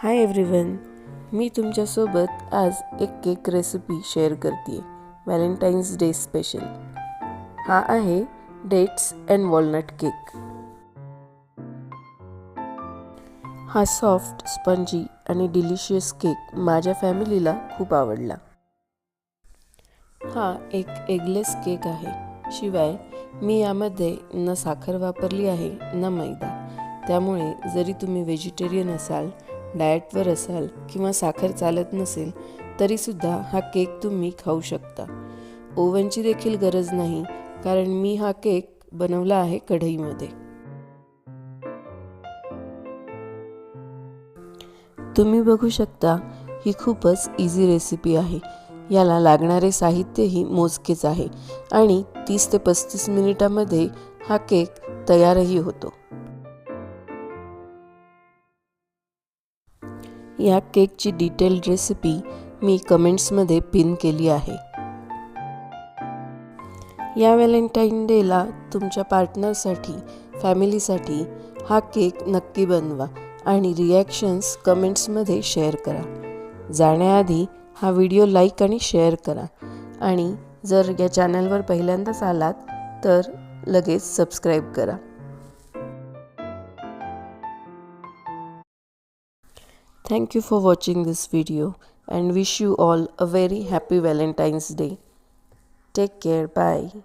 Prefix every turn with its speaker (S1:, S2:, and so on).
S1: Hi everyone, मी तुमच्यासोबत आज एक केक रेसिपी शेअर करते आहे. Valentine's day special. हा आहे डेट्स अँड वॉलनट केक. हा सॉफ्ट, स्पंजी आणि डिलिशियस केक माझ्या फॅमिलीला खूप आवडला. हा एक एगलेस केक आहे. शिवाय मी यामध्ये न साखर वापरली आहे ना मैदा. त्यामुळे जरी तुम्ही व्हेजिटेरियन असाल, डाएटवर असाल किंवा साखर चालत नसेल तरीसुद्धा हा केक तुम्ही खाऊ शकता. ओव्हनची देखील गरज नाही, कारण मी हा केक बनवला आहे कढईमध्ये. तुम्ही बघू शकता, ही खूपच इझी रेसिपी आहे. याला लागणारे साहित्यही मोजकेच आहे आणि 30 ते 35 मिनिटांमध्ये हा केक तयारही होतो. या केकची डिटेल्ड रेसिपी मी कमेंट्समध्ये पिन केली आहे. या व्हॅलेंटाईन डेला तुमच्या पार्टनरसाठी, फॅमिलीसाठी हा केक नक्की बनवा आणि रिॲक्शन्स कमेंट्समध्ये शेअर करा. जाण्याआधी हा व्हिडिओ लाईक आणि शेअर करा आणि जर या चॅनलवर पहिल्यांदाच आलात तर लगेच सबस्क्राईब करा. Thank you for watching this video and wish you all a very happy Valentine's Day. Take care. Bye.